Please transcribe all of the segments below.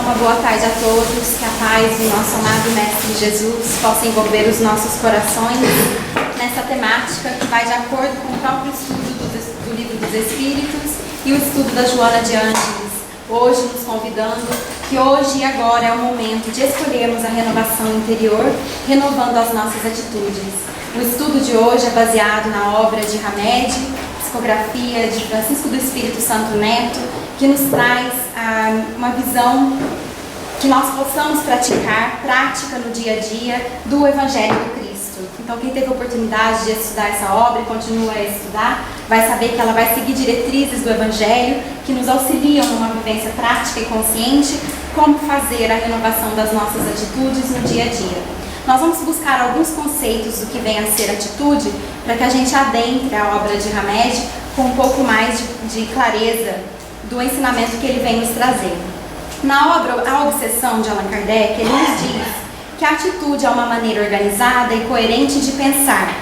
Uma boa tarde a todos, que a paz do nosso amado Mestre Jesus possa envolver os nossos corações nessa temática que vai de acordo com o próprio estudo do Livro dos Espíritos e o estudo da Joana de Ângeles, hoje nos convidando que hoje e agora é o momento de escolhermos a renovação interior, renovando as nossas atitudes. O estudo de hoje é baseado na obra de Hamed, psicografia de Francisco do Espírito Santo Neto, que nos traz uma visão que nós possamos praticar, prática no dia a dia do Evangelho do Cristo. Então, quem teve a oportunidade de estudar essa obra e continua a estudar, vai saber que ela vai seguir diretrizes do Evangelho que nos auxiliam numa vivência prática e consciente, como fazer a renovação das nossas atitudes no dia a dia. Nós vamos buscar alguns conceitos do que vem a ser atitude, para que a gente adentre a obra de Hamed com um pouco mais de clareza do ensinamento que ele vem nos trazer. Na obra A Obsessão de Allan Kardec, ele nos diz que a atitude é uma maneira organizada e coerente de pensar,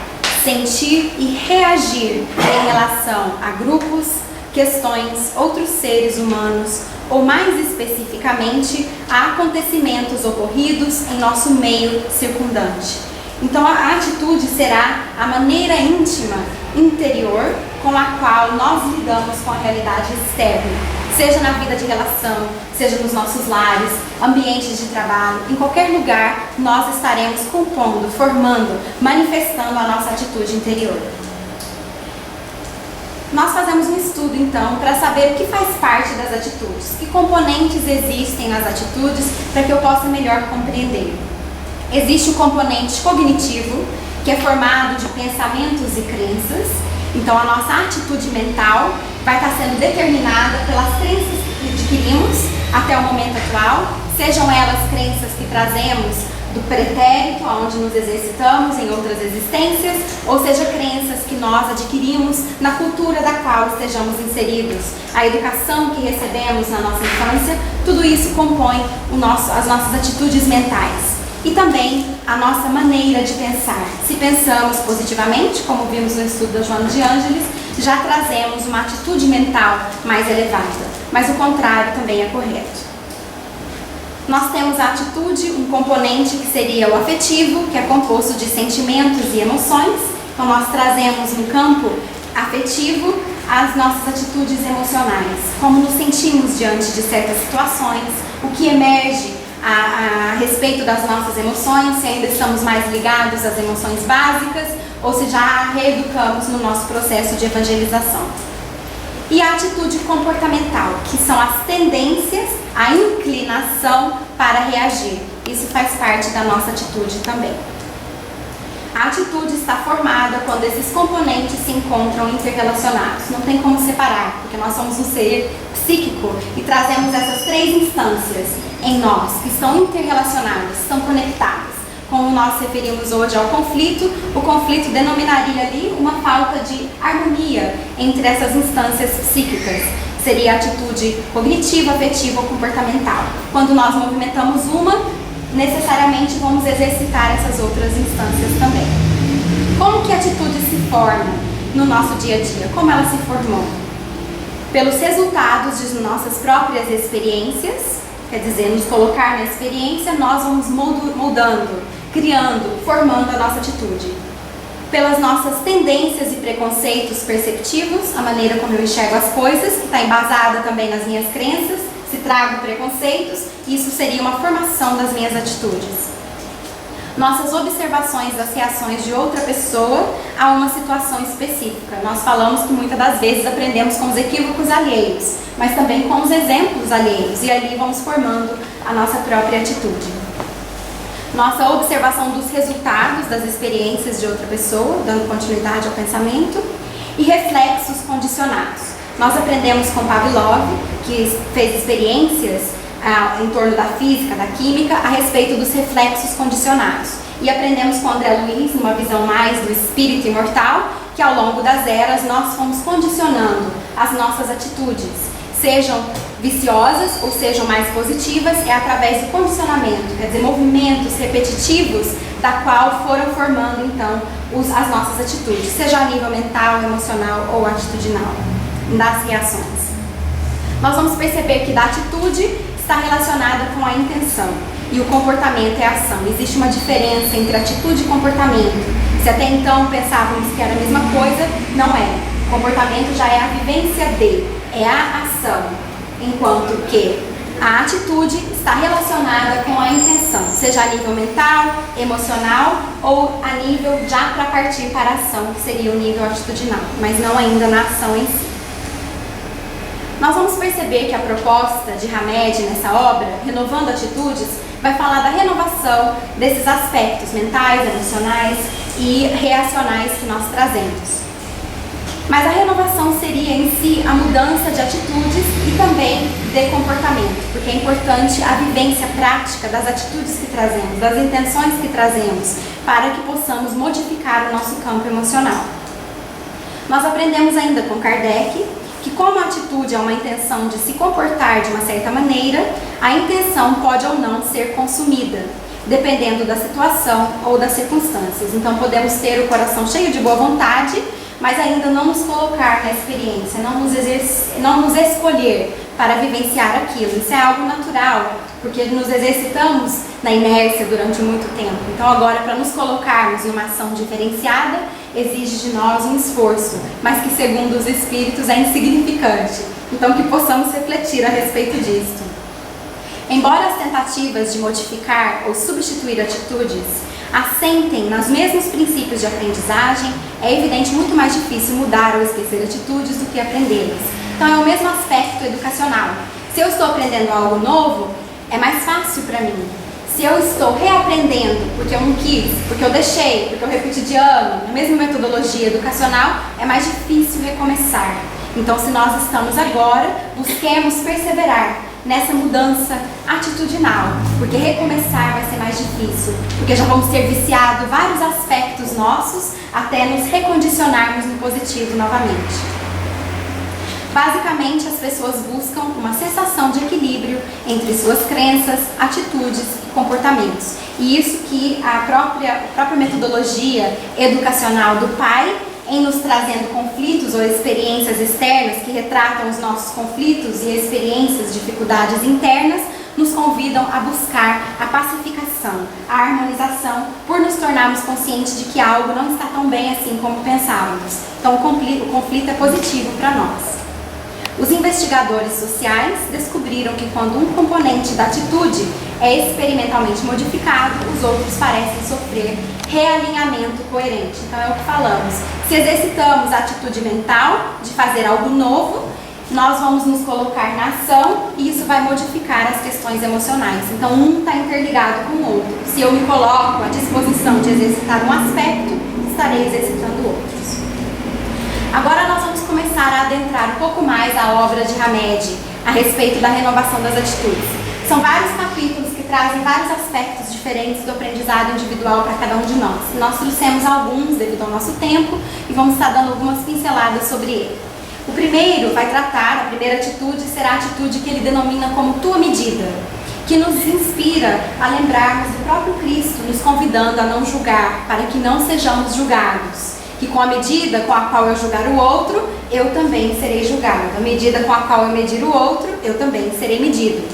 sentir e reagir em relação a grupos, questões, outros seres humanos ou, mais especificamente, a acontecimentos ocorridos em nosso meio circundante. Então, a atitude será a maneira íntima, interior, com a qual nós lidamos com a realidade externa, seja na vida de relação, seja nos nossos lares, ambientes de trabalho, em qualquer lugar nós estaremos compondo, formando, manifestando a nossa atitude interior. Nós fazemos um estudo, então, para saber o que faz parte das atitudes, que componentes existem nas atitudes, para que eu possa melhor compreender. Existe o componente cognitivo, que é formado de pensamentos e crenças. Então, a nossa atitude mental vai estar sendo determinada pelas crenças que adquirimos até o momento atual, sejam elas crenças que trazemos do pretérito, onde nos exercitamos em outras existências, ou seja, crenças que nós adquirimos na cultura da qual estejamos inseridos, a educação que recebemos na nossa infância, tudo isso compõe as nossas atitudes mentais. E também a nossa maneira de pensar. Se pensamos positivamente, como vimos no estudo da Joana de Ângeles, já trazemos uma atitude mental mais elevada, mas o contrário também é correto. Nós temos a atitude, um componente que seria o afetivo, que é composto de sentimentos e emoções. Então nós trazemos no campo afetivo as nossas atitudes emocionais, como nos sentimos diante de certas situações, o que emerge a respeito das nossas emoções, se ainda estamos mais ligados às emoções básicas ou se já a reeducamos no nosso processo de evangelização. E a atitude comportamental, que são as tendências, a inclinação para reagir. Isso faz parte da nossa atitude também. A atitude está formada quando esses componentes se encontram interrelacionados. Não tem como separar, porque nós somos um ser psíquico e trazemos essas três instâncias em nós, que estão interrelacionadas, estão conectadas. Como nós referimos hoje ao conflito, o conflito denominaria ali uma falta de harmonia entre essas instâncias psíquicas. Seria a atitude cognitiva, afetiva ou comportamental. Quando nós movimentamos uma, necessariamente vamos exercitar essas outras instâncias também. Como que a atitude se forma no nosso dia a dia? Como ela se formou? Pelos resultados de nossas próprias experiências, quer dizer, nos colocar na experiência, nós vamos moldando, criando, formando a nossa atitude. Pelas nossas tendências e preconceitos perceptivos, a maneira como eu enxergo as coisas, que está embasada também nas minhas crenças, se trago preconceitos, isso seria uma formação das minhas atitudes. Nossas observações das reações de outra pessoa a uma situação específica. Nós falamos que muitas das vezes aprendemos com os equívocos alheios, mas também com os exemplos alheios, e ali vamos formando a nossa própria atitude. Nossa observação dos resultados das experiências de outra pessoa, dando continuidade ao pensamento, e reflexos condicionados. Nós aprendemos com Pavlov, que fez experiências em torno da física, da química, a respeito dos reflexos condicionados. E aprendemos com André Luiz, numa visão mais do espírito imortal, que ao longo das eras nós fomos condicionando as nossas atitudes, sejam viciosas ou sejam mais positivas, é através do condicionamento, quer dizer, movimentos repetitivos, da qual foram formando então as nossas atitudes, seja a nível mental, emocional ou atitudinal, das reações. Nós vamos perceber que da atitude está relacionada com a intenção e o comportamento é a ação. Existe uma diferença entre atitude e comportamento. Se até então pensávamos que era a mesma coisa, não é. O comportamento já é a vivência de, é a ação, enquanto que a atitude está relacionada com a intenção, seja a nível mental, emocional ou a nível já para partir para a ação, que seria o nível atitudinal, mas não ainda na ação em si. Nós vamos perceber que a proposta de Hamed nessa obra, Renovando Atitudes, vai falar da renovação desses aspectos mentais, emocionais e reacionais que nós trazemos. Mas a renovação seria em si a mudança de atitudes e também de comportamento, porque é importante a vivência prática das atitudes que trazemos, das intenções que trazemos, para que possamos modificar o nosso campo emocional. Nós aprendemos ainda com Kardec que, como a atitude é uma intenção de se comportar de uma certa maneira, a intenção pode ou não ser consumida, dependendo da situação ou das circunstâncias. Então podemos ter o coração cheio de boa vontade, mas ainda não nos colocar na experiência, não nos escolher para vivenciar aquilo. Isso é algo natural, porque nos exercitamos na inércia durante muito tempo. Então agora, para nos colocarmos em uma ação diferenciada, exige de nós um esforço, mas que segundo os Espíritos é insignificante. Então que possamos refletir a respeito disto. Embora as tentativas de modificar ou substituir atitudes assentem nos mesmos princípios de aprendizagem, é evidente muito mais difícil mudar ou esquecer atitudes do que aprendê-las. Então é o mesmo aspecto educacional. Se eu estou aprendendo algo novo, é mais fácil para mim. Se eu estou reaprendendo porque eu não quis, porque eu deixei, porque eu repeti de ano, na mesma metodologia educacional, é mais difícil recomeçar. Então, se nós estamos agora, busquemos perseverar nessa mudança atitudinal, porque recomeçar vai ser mais difícil, porque já vamos ter viciado vários aspectos nossos até nos recondicionarmos no positivo novamente. Basicamente, as pessoas buscam uma sensação de equilíbrio entre suas crenças, atitudes e comportamentos. E isso que a própria metodologia educacional do pai, em nos trazendo conflitos ou experiências externas que retratam os nossos conflitos e experiências, dificuldades internas, nos convidam a buscar a pacificação, a harmonização, por nos tornarmos conscientes de que algo não está tão bem assim como pensávamos. Então o conflito é positivo para nós. Os investigadores sociais descobriram que quando um componente da atitude é experimentalmente modificado, os outros parecem sofrer realinhamento coerente. Então é o que falamos. Se exercitamos a atitude mental de fazer algo novo, nós vamos nos colocar na ação e isso vai modificar as questões emocionais. Então um está interligado com o outro. Se eu me coloco à disposição de exercitar um aspecto, estarei exercitando outros. Agora nós vamos começar a adentrar um pouco mais a obra de Hamed a respeito da renovação das atitudes. São vários capítulos que trazem vários aspectos diferentes do aprendizado individual para cada um de nós. Nós trouxemos alguns devido ao nosso tempo e vamos estar dando algumas pinceladas sobre ele. O primeiro vai tratar, a primeira atitude será a atitude que ele denomina como tua medida, que nos inspira a lembrarmos do próprio Cristo nos convidando a não julgar, para que não sejamos julgados. Que com a medida com a qual eu julgar o outro, eu também serei julgado. A medida com a qual eu medir o outro, eu também serei medido.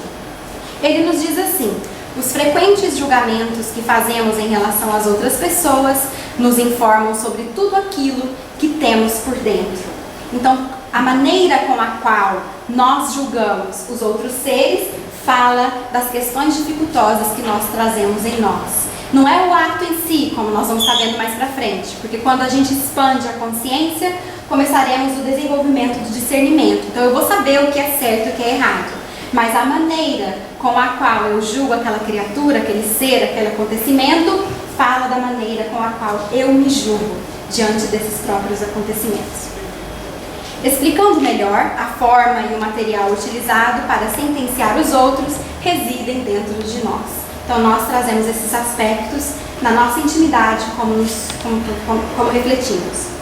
Ele nos diz assim: os frequentes julgamentos que fazemos em relação às outras pessoas nos informam sobre tudo aquilo que temos por dentro. Então, a maneira com a qual nós julgamos os outros seres fala das questões dificultosas que nós trazemos em nós. Não é o ato em si, como nós vamos estar vendo mais pra frente, porque quando a gente expande a consciência, começaremos o desenvolvimento do discernimento. Então eu vou saber o que é certo e o que é errado. Mas a maneira com a qual eu julgo aquela criatura, aquele ser, aquele acontecimento, fala da maneira com a qual eu me julgo diante desses próprios acontecimentos. Explicando melhor, a forma e o material utilizado para sentenciar os outros residem dentro de nós. Então nós trazemos esses aspectos na nossa intimidade, como refletimos.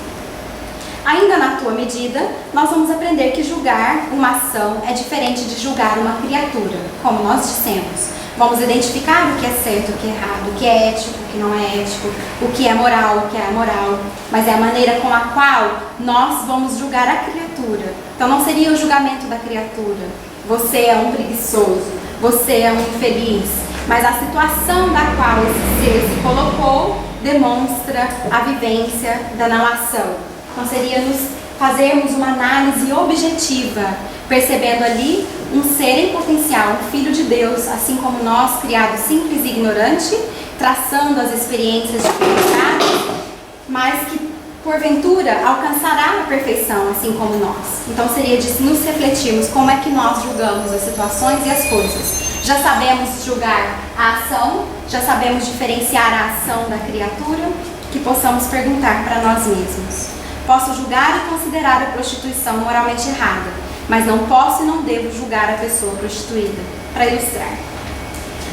Ainda na tua medida, nós vamos aprender que julgar uma ação é diferente de julgar uma criatura, como nós dissemos. Vamos identificar o que é certo, o que é errado, o que é ético, o que não é ético, o que é moral, o que é amoral. Mas é a maneira com a qual nós vamos julgar a criatura. Então não seria o julgamento da criatura. Você é um preguiçoso. você é um infeliz, mas a situação da qual esse ser se colocou demonstra a vivência da não ação. Então seria nos fazermos uma análise objetiva, percebendo ali um ser em potencial, um filho de Deus, assim como nós, criado simples e ignorante, traçando as experiências diferenciadas, mas que porventura alcançará a perfeição, assim como nós. Então seria de nos refletirmos como é que nós julgamos as situações e as coisas. Já sabemos julgar a ação, já sabemos diferenciar a ação da criatura, que possamos perguntar para nós mesmos. Posso julgar e considerar a prostituição moralmente errada, mas não posso e não devo julgar a pessoa prostituída. Para ilustrar,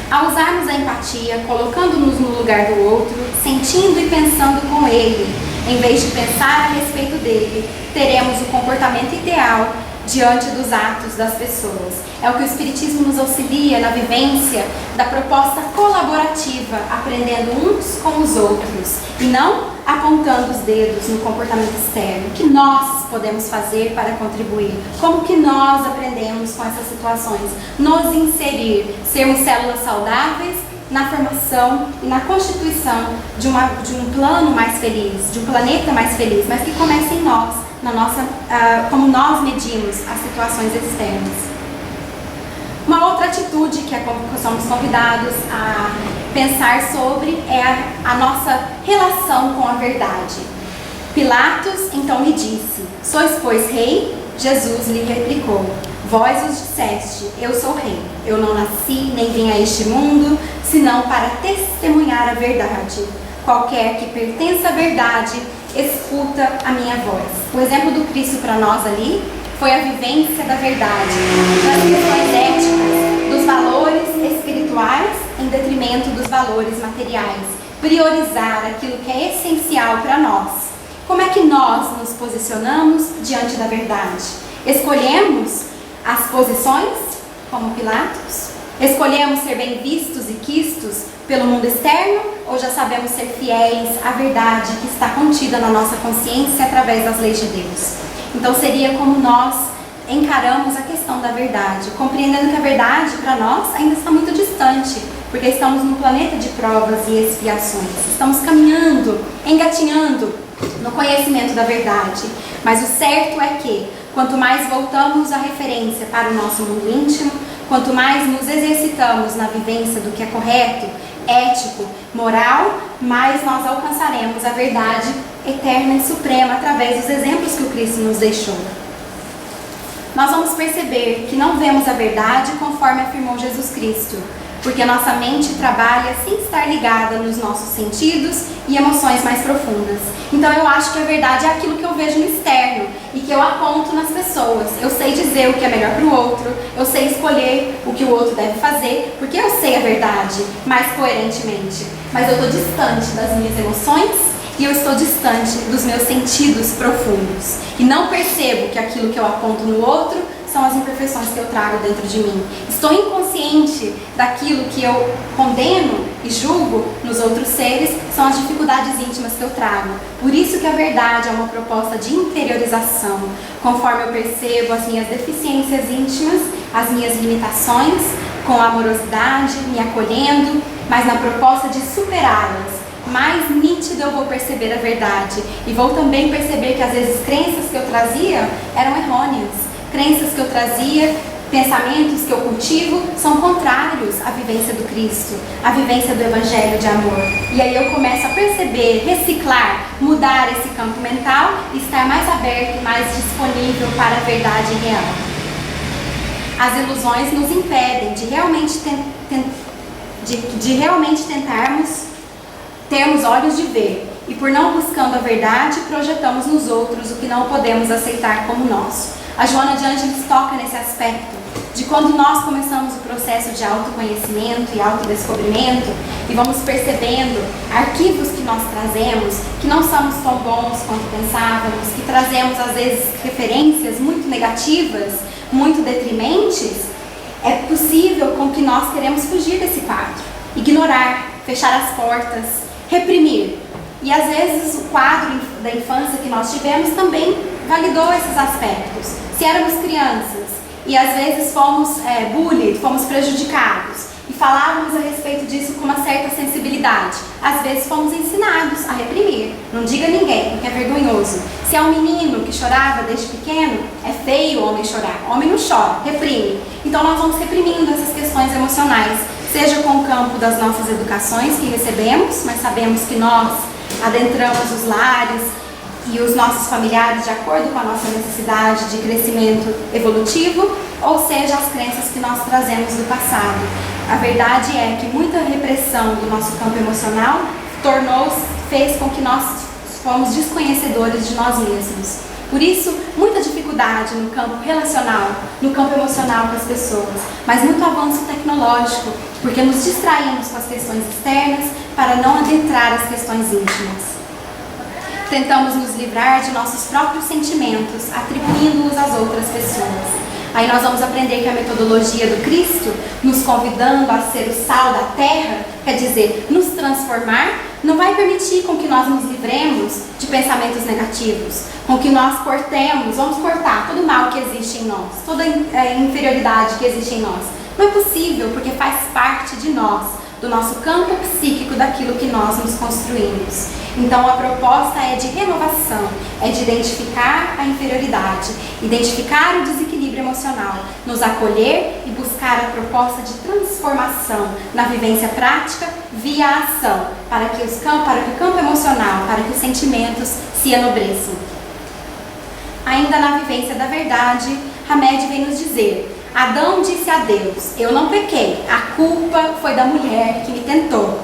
ao usarmos a empatia, colocando-nos no lugar do outro, sentindo e pensando com ele, em vez de pensar a respeito dele, teremos o comportamento ideal diante dos atos das pessoas. É o que o Espiritismo nos auxilia na vivência da proposta colaborativa, aprendendo uns com os outros e não apontando os dedos no comportamento externo. O que nós podemos fazer para contribuir? Como que nós aprendemos com essas situações? Nos inserir, sermos células saudáveis na formação e na constituição de um plano mais feliz, de um planeta mais feliz, mas que comece em nós, na nossa, como nós medimos as situações externas. Uma outra atitude que somos convidados a pensar sobre é a nossa relação com a verdade. Pilatos então lhe disse: sois, pois, rei? Jesus lhe replicou: vós os disseste, eu sou rei. Eu não nasci nem vim a este mundo, senão para testemunhar a verdade. Qualquer que pertença à verdade, escuta a minha voz. O exemplo do Cristo para nós ali foi a vivência da verdade, das questões éticas, dos valores espirituais em detrimento dos valores materiais. Priorizar aquilo que é essencial para nós. Como é que nós nos posicionamos diante da verdade? Escolhemos as posições, como Pilatos? Escolhemos ser bem vistos e quistos pelo mundo externo? Ou já sabemos ser fiéis à verdade que está contida na nossa consciência através das leis de Deus? Então seria como nós encaramos a questão da verdade, compreendendo que a verdade para nós ainda está muito distante, porque estamos num planeta de provas e expiações. Estamos caminhando, engatinhando no conhecimento da verdade. Mas o certo é que, quanto mais voltamos a referência para o nosso mundo íntimo, quanto mais nos exercitamos na vivência do que é correto, ético, moral, mais nós alcançaremos a verdade eterna e suprema através dos exemplos que o Cristo nos deixou. Nós vamos perceber que não vemos a verdade conforme afirmou Jesus Cristo, porque a nossa mente trabalha sem estar ligada nos nossos sentidos e emoções mais profundas. Então eu acho que a verdade é aquilo que eu vejo no externo e que eu aponto nas pessoas. Eu sei dizer o que é melhor para o outro, eu sei escolher o que o outro deve fazer, porque eu sei a verdade mais coerentemente. Mas eu estou distante das minhas emoções e eu estou distante dos meus sentidos profundos. E não percebo que aquilo que eu aponto no outro são as imperfeições que eu trago dentro de mim. Estou inconsciente daquilo que eu condeno e julgo nos outros seres, são as dificuldades íntimas que eu trago. Por isso que a verdade é uma proposta de interiorização, conforme eu percebo as minhas deficiências íntimas, as minhas limitações, com amorosidade, me acolhendo, mas na proposta de superá-las. Mais nítido eu vou perceber a verdade e vou também perceber que às vezes crenças que eu trazia eram errôneas. Crenças que eu trazia, pensamentos que eu cultivo, são contrários à vivência do Cristo, à vivência do Evangelho de amor. E aí eu começo a perceber, reciclar, mudar esse campo mental e estar mais aberto e mais disponível para a verdade real. As ilusões nos impedem de realmente tentarmos termos olhos de ver. E por não buscando a verdade, projetamos nos outros o que não podemos aceitar como nosso. A Joana de Ângeles toca nesse aspecto de quando nós começamos o processo de autoconhecimento e autodescobrimento e vamos percebendo arquivos que nós trazemos, que não somos tão bons quanto pensávamos, que trazemos às vezes referências muito negativas, muito detrimentes, é possível com que nós queremos fugir desse quadro, ignorar, fechar as portas, reprimir. E às vezes o quadro da infância que nós tivemos também validou esses aspectos. Se éramos crianças e às vezes fomos bullied, fomos prejudicados e falávamos a respeito disso com uma certa sensibilidade. Às vezes fomos ensinados a reprimir. Não diga a ninguém, porque é vergonhoso. Se é um menino que chorava desde pequeno, é feio o homem chorar. O homem não chora, reprime. Então nós vamos reprimindo essas questões emocionais, seja com o campo das nossas educações que recebemos, mas sabemos que nós adentramos os lares e os nossos familiares de acordo com a nossa necessidade de crescimento evolutivo, ou seja, as crenças que nós trazemos do passado. A verdade é que muita repressão do nosso campo emocional fez com que nós fomos desconhecedores de nós mesmos. Por isso, muita dificuldade no campo relacional, no campo emocional com as pessoas, mas muito avanço tecnológico, porque nos distraímos com as questões externas para não adentrar as questões íntimas. Tentamos nos livrar de nossos próprios sentimentos, atribuindo-os às outras pessoas. Aí nós vamos aprender que a metodologia do Cristo, nos convidando a ser o sal da terra, quer dizer, nos transformar, não vai permitir com que nós nos livremos de pensamentos negativos, com que nós vamos cortar todo o mal que existe em nós, toda a inferioridade que existe em nós. Não é possível, porque faz parte de nós, do nosso campo psíquico, daquilo que nós nos construímos. Então a proposta é de renovação, é de identificar a inferioridade, identificar o desequilíbrio emocional, nos acolher e buscar a proposta de transformação na vivência prática via a ação, para que o campo emocional, para que os sentimentos se enobreçam. Ainda na vivência da verdade, Hamed vem nos dizer: Adão disse a Deus: eu não pequei, a culpa foi da mulher que me tentou.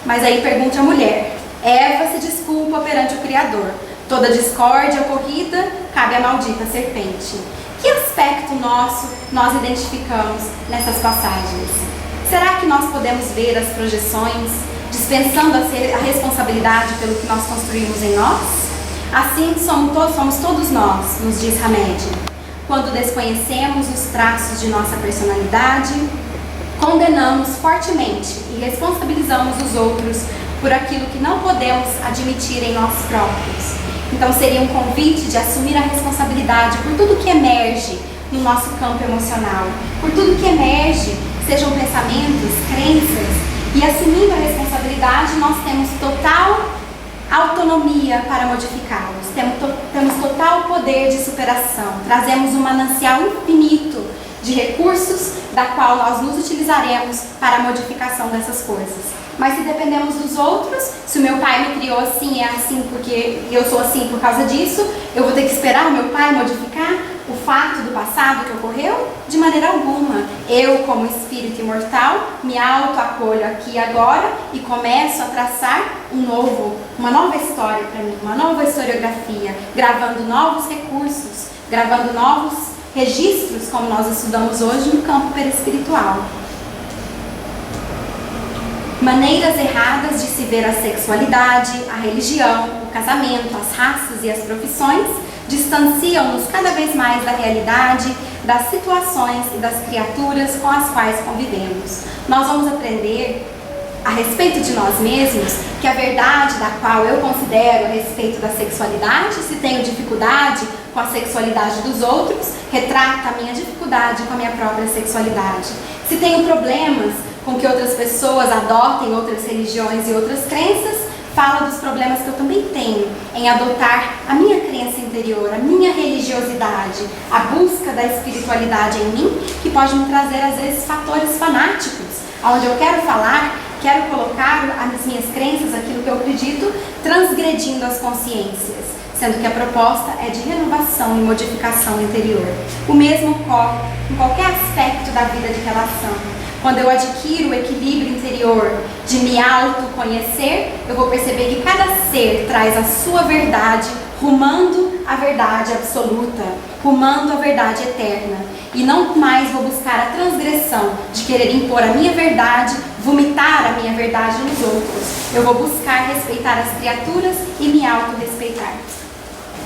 Mas aí pergunte à mulher: Eva se desculpa perante o Criador. Toda discórdia ocorrida cabe à maldita serpente. Que aspecto nosso nós identificamos nessas passagens? Será que nós podemos ver as projeções, dispensando a responsabilidade pelo que nós construímos em nós? Assim somos todos nós, nos diz Hamed. Quando desconhecemos os traços de nossa personalidade, condenamos fortemente e responsabilizamos os outros por aquilo que não podemos admitir em nós próprios. Então seria um convite de assumir a responsabilidade por tudo que emerge no nosso campo emocional, por tudo que emerge, sejam pensamentos, crenças, e assumindo a responsabilidade nós temos total autonomia para modificá-los, temos total poder de superação, trazemos um manancial infinito de recursos da qual nós nos utilizaremos para a modificação dessas coisas. Mas se dependemos dos outros, se o meu pai me criou assim, é assim porque eu sou assim por causa disso, eu vou ter que esperar o meu pai modificar o fato do passado que ocorreu? De maneira alguma. Eu, como espírito imortal, me auto-acolho aqui e agora e começo a traçar uma nova história para mim, uma nova historiografia, gravando novos recursos, gravando novos registros, como nós estudamos hoje no campo perispiritual. Maneiras erradas de se ver a sexualidade, a religião, o casamento, as raças e as profissões distanciam-nos cada vez mais da realidade, das situações e das criaturas com as quais convivemos. Nós vamos aprender a respeito de nós mesmos que a verdade da qual eu considero a respeito da sexualidade, se tenho dificuldade com a sexualidade dos outros, retrata a minha dificuldade com a minha própria sexualidade. Se tenho problemas com que outras pessoas adotem outras religiões e outras crenças, fala dos problemas que eu também tenho em adotar a minha crença interior, a minha religiosidade, a busca da espiritualidade em mim, que pode me trazer às vezes fatores fanáticos, onde eu quero falar, quero colocar as minhas crenças, aquilo que eu acredito, transgredindo as consciências, sendo que a proposta é de renovação e modificação interior. O mesmo ocorre em qualquer aspecto da vida de relação. Quando eu adquiro o equilíbrio interior de me autoconhecer, eu vou perceber que cada ser traz a sua verdade, rumando a verdade absoluta, rumando a verdade eterna. E não mais vou buscar a transgressão de querer impor a minha verdade, vomitar a minha verdade nos outros. Eu vou buscar respeitar as criaturas e me autorrespeitar.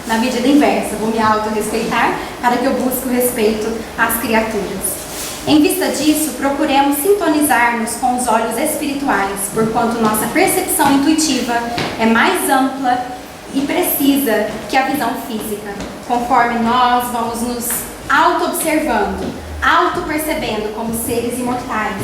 Na medida inversa, vou me autorrespeitar para que eu busque o respeito às criaturas. Em vista disso, procuremos sintonizar-nos com os olhos espirituais, porquanto nossa percepção intuitiva é mais ampla e precisa que a visão física. Conforme nós vamos nos auto-observando, auto-percebendo como seres imortais,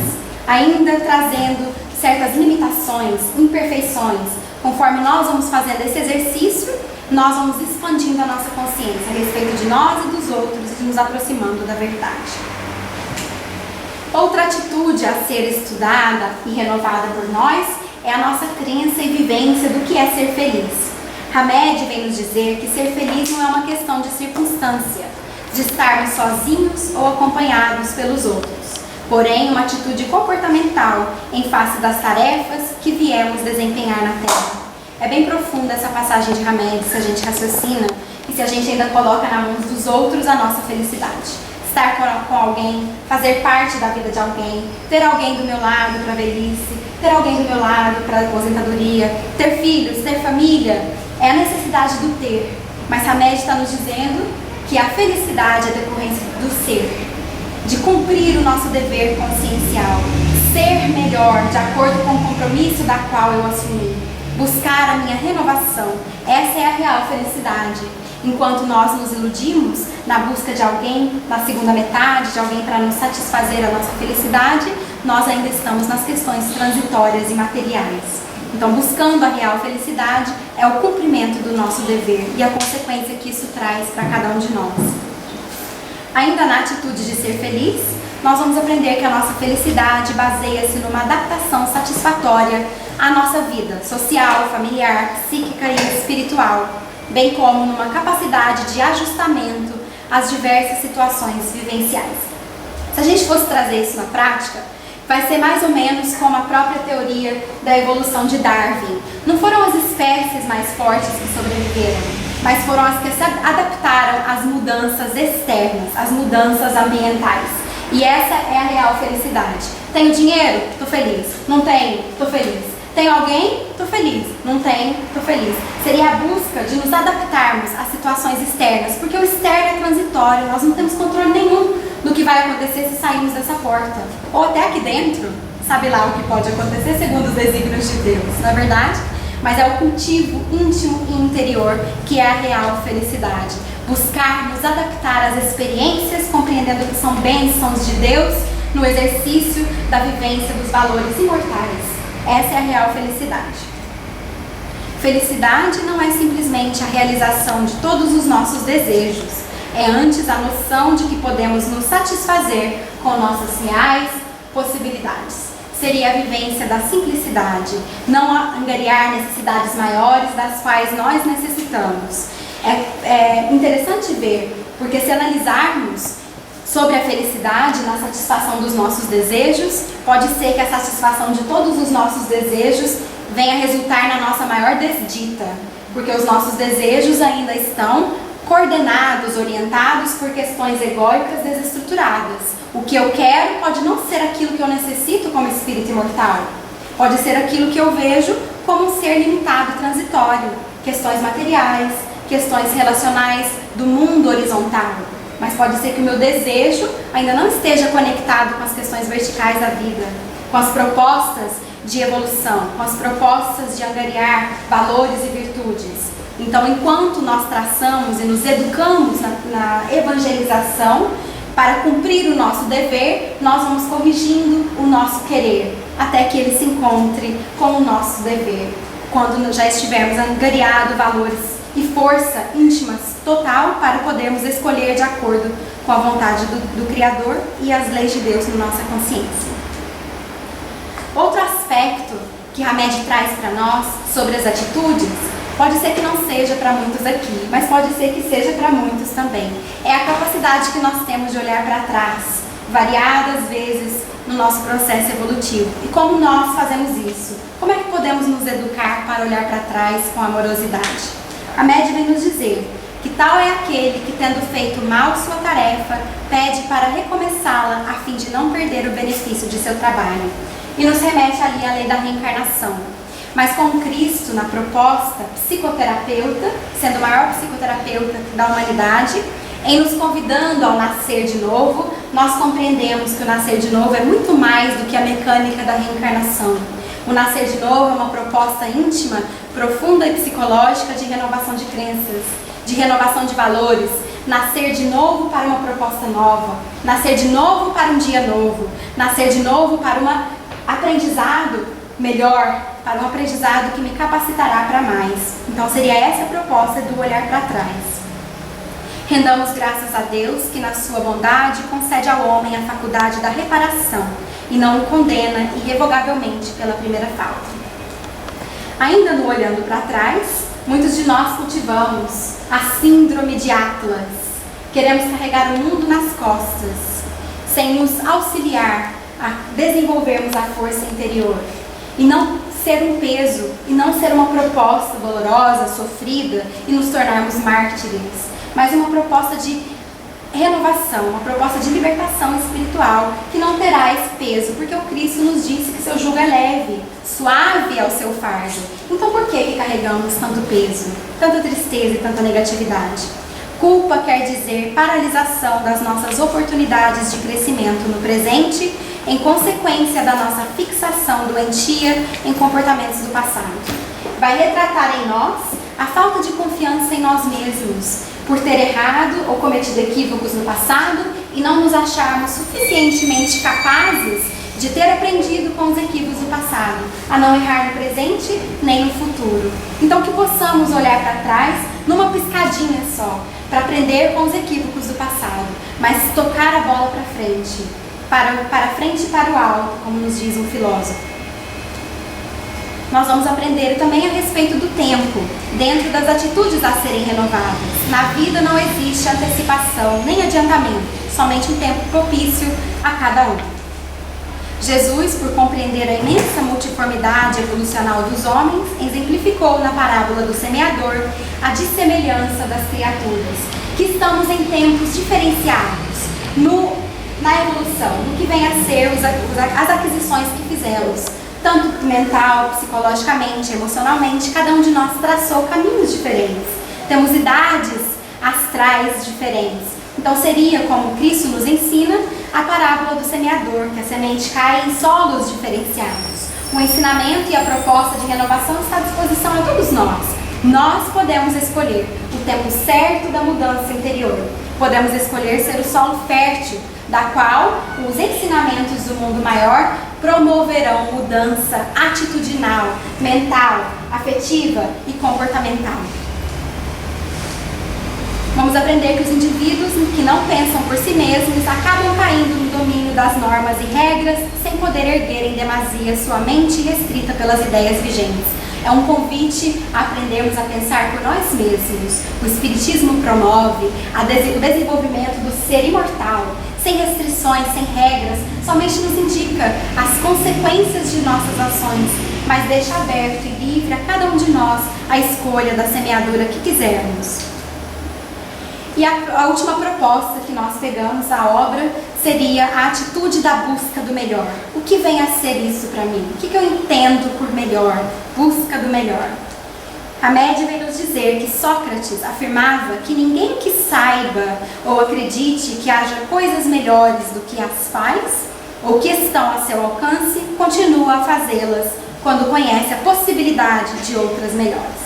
ainda trazendo certas limitações, imperfeições. Conforme nós vamos fazendo esse exercício, nós vamos expandindo a nossa consciência a respeito de nós e dos outros e nos aproximando da verdade. Outra atitude a ser estudada e renovada por nós é a nossa crença e vivência do que é ser feliz. Hamed vem nos dizer que ser feliz não é uma questão de circunstância, de estarmos sozinhos ou acompanhados pelos outros, porém uma atitude comportamental em face das tarefas que viemos desempenhar na Terra. É bem profunda essa passagem de Hamed se a gente raciocina e se a gente ainda coloca na mão dos outros a nossa felicidade. Estar com alguém, fazer parte da vida de alguém, ter alguém do meu lado para a velhice, ter alguém do meu lado para a aposentadoria, ter filhos, ter família, é a necessidade do ter. Mas Hamed está nos dizendo que a felicidade é decorrência do ser, de cumprir o nosso dever consciencial, ser melhor de acordo com o compromisso da qual eu assumi, buscar a minha renovação. Essa é a real felicidade. Enquanto nós nos iludimos na busca de alguém, na segunda metade, de alguém para nos satisfazer a nossa felicidade, nós ainda estamos nas questões transitórias e materiais. Então, buscando a real felicidade é o cumprimento do nosso dever e a consequência que isso traz para cada um de nós. Ainda na atitude de ser feliz, nós vamos aprender que a nossa felicidade baseia-se numa adaptação satisfatória à nossa vida social, familiar, psíquica e espiritual, bem como numa capacidade de ajustamento às diversas situações vivenciais. Se a gente fosse trazer isso na prática, vai ser mais ou menos como a própria teoria da evolução de Darwin. Não foram as espécies mais fortes que sobreviveram, mas foram as que se adaptaram às mudanças externas, às mudanças ambientais. E essa é a real felicidade. Tenho dinheiro? Tô feliz. Não tenho? Tô feliz. Tenho alguém? Tô feliz. Não tenho? Tô feliz. Seria a busca de nos adaptarmos às situações externas, porque o externo é transitório, nós não temos controle nenhum do que vai acontecer se sairmos dessa porta. Ou até aqui dentro, sabe lá o que pode acontecer segundo os desígnios de Deus, não é verdade? Mas é o cultivo íntimo e interior que é a real felicidade. Buscar nos adaptar às experiências, compreendendo que são bênçãos de Deus no exercício da vivência dos valores imortais. Essa é a real felicidade. Felicidade não é simplesmente a realização de todos os nossos desejos. É antes a noção de que podemos nos satisfazer com nossas reais possibilidades. Seria a vivência da simplicidade, não angariar necessidades maiores das quais nós necessitamos. É interessante ver, porque se analisarmos sobre a felicidade na satisfação dos nossos desejos, pode ser que a satisfação de todos os nossos desejos venha a resultar na nossa maior desdita, porque os nossos desejos ainda estão coordenados, orientados por questões egóicas desestruturadas. O que eu quero pode não ser aquilo que eu necessito como espírito imortal, pode ser aquilo que eu vejo como um ser limitado e transitório, questões materiais, questões relacionais do mundo horizontal. Mas pode ser que o meu desejo ainda não esteja conectado com as questões verticais da vida, com as propostas de evolução, com as propostas de angariar valores e virtudes. Então, enquanto nós traçamos e nos educamos na evangelização, para cumprir o nosso dever, nós vamos corrigindo o nosso querer, até que ele se encontre com o nosso dever, quando já estivermos angariado valores e força íntimas total para podermos escolher de acordo com a vontade do Criador e as leis de Deus na nossa consciência. Outro aspecto que Hamed traz para nós sobre as atitudes, pode ser que não seja para muitos aqui, mas pode ser que seja para muitos também. É a capacidade que nós temos de olhar para trás, variadas vezes no nosso processo evolutivo. E como nós fazemos isso? Como é que podemos nos educar para olhar para trás com amorosidade? Hamed vem nos dizer que tal é aquele que, tendo feito mal sua tarefa, pede para recomeçá-la a fim de não perder o benefício de seu trabalho. E nos remete ali à lei da reencarnação. Mas com Cristo na proposta, psicoterapeuta, sendo o maior psicoterapeuta da humanidade, em nos convidando ao nascer de novo, nós compreendemos que o nascer de novo é muito mais do que a mecânica da reencarnação. O nascer de novo é uma proposta íntima, profunda e psicológica de renovação de crenças, de renovação de valores, nascer de novo para uma proposta nova, nascer de novo para um dia novo, nascer de novo para um aprendizado melhor, para um aprendizado que me capacitará para mais. Então seria essa a proposta do olhar para trás. Rendamos graças a Deus que na sua bondade concede ao homem a faculdade da reparação e não o condena irrevogavelmente pela primeira falta. Ainda no olhando para trás, muitos de nós cultivamos a síndrome de Atlas. Queremos carregar o mundo nas costas, sem nos auxiliar a desenvolvermos a força interior. E não ser um peso, e não ser uma proposta dolorosa, sofrida, e nos tornarmos mártires, mas uma proposta de renovação, uma proposta de libertação espiritual, que não terá esse peso, porque o Cristo nos disse que seu jugo é leve, suave é o seu fardo. Então por que carregamos tanto peso, tanta tristeza e tanta negatividade? Culpa quer dizer paralisação das nossas oportunidades de crescimento no presente, em consequência da nossa fixação doentia em comportamentos do passado. Vai retratar em nós a falta de confiança em nós mesmos, por ter errado ou cometido equívocos no passado e não nos acharmos suficientemente capazes de ter aprendido com os equívocos do passado, a não errar no presente nem no futuro. Então que possamos olhar para trás numa piscadinha só, para aprender com os equívocos do passado, mas tocar a bola para frente, para frente e para o alto, como nos diz um filósofo. Nós vamos aprender também a respeito do tempo, dentro das atitudes a serem renovadas. Na vida não existe antecipação nem adiantamento, somente um tempo propício a cada um. Jesus, por compreender a imensa multiformidade evolucional dos homens, exemplificou na parábola do semeador a dissemelhança das criaturas, que estamos em tempos diferenciados na evolução, no que vem a ser as aquisições que fizemos, tanto mental, psicologicamente, emocionalmente. Cada um de nós traçou caminhos diferentes, temos idades astrais diferentes. Então seria, como Cristo nos ensina, a parábola do semeador, que a semente cai em solos diferenciados. O ensinamento e a proposta de renovação está à disposição a todos nós. Nós podemos escolher o tempo certo da mudança interior. Podemos escolher ser o solo fértil, da qual os ensinamentos do mundo maior promoverão mudança atitudinal, mental, afetiva e comportamental. Vamos aprender que os indivíduos que não pensam por si mesmos acabam caindo no domínio das normas e regras, sem poder erguer em demasia sua mente restrita pelas ideias vigentes. É um convite a aprendermos a pensar por nós mesmos. O Espiritismo promove o desenvolvimento do ser imortal, sem restrições, sem regras, somente nos indica as consequências de nossas ações, mas deixa aberto e livre a cada um de nós a escolha da semeadura que quisermos. E a última proposta que nós pegamos, a obra, seria a atitude da busca do melhor. O que vem a ser isso para mim? O que eu entendo por melhor? Busca do melhor. A média vem nos dizer que Sócrates afirmava que ninguém que saiba ou acredite que haja coisas melhores do que as faz, ou que estão a seu alcance, continua a fazê-las quando conhece a possibilidade de outras melhores.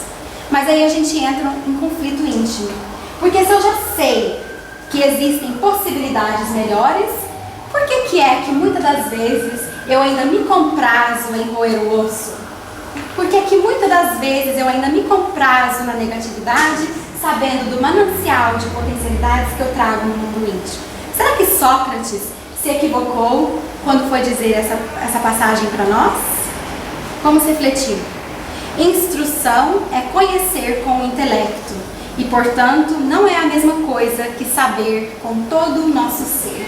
Mas aí a gente entra em conflito íntimo. Porque se eu já sei que existem possibilidades melhores, por que é que muitas das vezes eu ainda me comprazo em roer o osso? Por que muitas das vezes eu ainda me comprazo na negatividade, sabendo do manancial de potencialidades que eu trago no mundo íntimo? Será que Sócrates se equivocou quando foi dizer essa passagem para nós? Vamos refletir. Instrução é conhecer com o intelecto. E, portanto, não é a mesma coisa que saber com todo o nosso ser.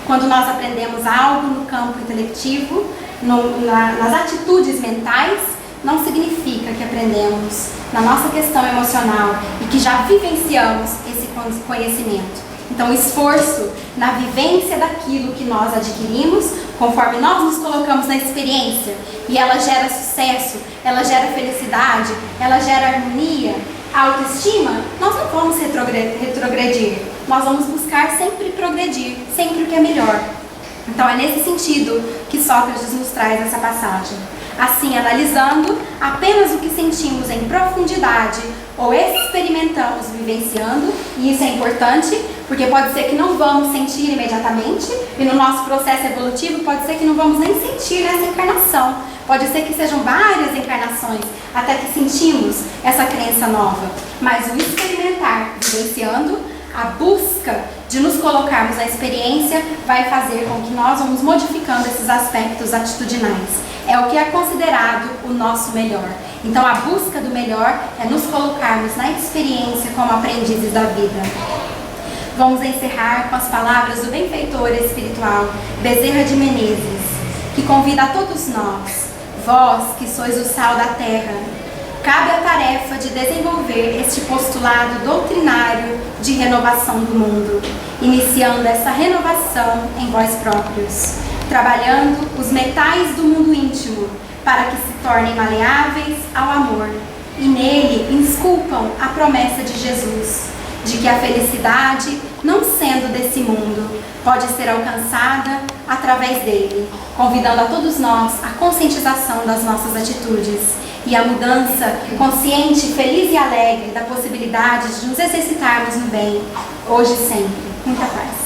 Quando nós aprendemos algo no campo intelectivo, nas atitudes mentais, não significa que aprendemos na nossa questão emocional e que já vivenciamos esse conhecimento. Então, o esforço na vivência daquilo que nós adquirimos, conforme nós nos colocamos na experiência, e ela gera sucesso, ela gera felicidade, ela gera harmonia, autoestima, nós não vamos retrogredir, nós vamos buscar sempre progredir, sempre o que é melhor. Então é nesse sentido que Sócrates nos traz essa passagem. Assim, analisando apenas o que sentimos em profundidade, ou experimentamos vivenciando, e isso é importante, porque pode ser que não vamos sentir imediatamente, e no nosso processo evolutivo pode ser que não vamos nem sentir nessa encarnação. Pode ser que sejam várias encarnações, até que sentimos essa crença nova. Mas o experimentar, vivenciando, a busca de nos colocarmos na experiência vai fazer com que nós vamos modificando esses aspectos atitudinais. É o que é considerado o nosso melhor. Então a busca do melhor é nos colocarmos na experiência como aprendizes da vida. Vamos encerrar com as palavras do benfeitor espiritual Bezerra de Menezes, que convida a todos nós, vós que sois o sal da terra, cabe a tarefa de desenvolver este postulado doutrinário de renovação do mundo, iniciando essa renovação em vós próprios, trabalhando os metais do mundo íntimo para que se tornem maleáveis ao amor e nele esculpam a promessa de Jesus, de que a felicidade, não sendo desse mundo, pode ser alcançada através dele, convidando a todos nós à conscientização das nossas atitudes e a mudança consciente, feliz e alegre da possibilidade de nos exercitarmos no bem, hoje e sempre. Muita paz.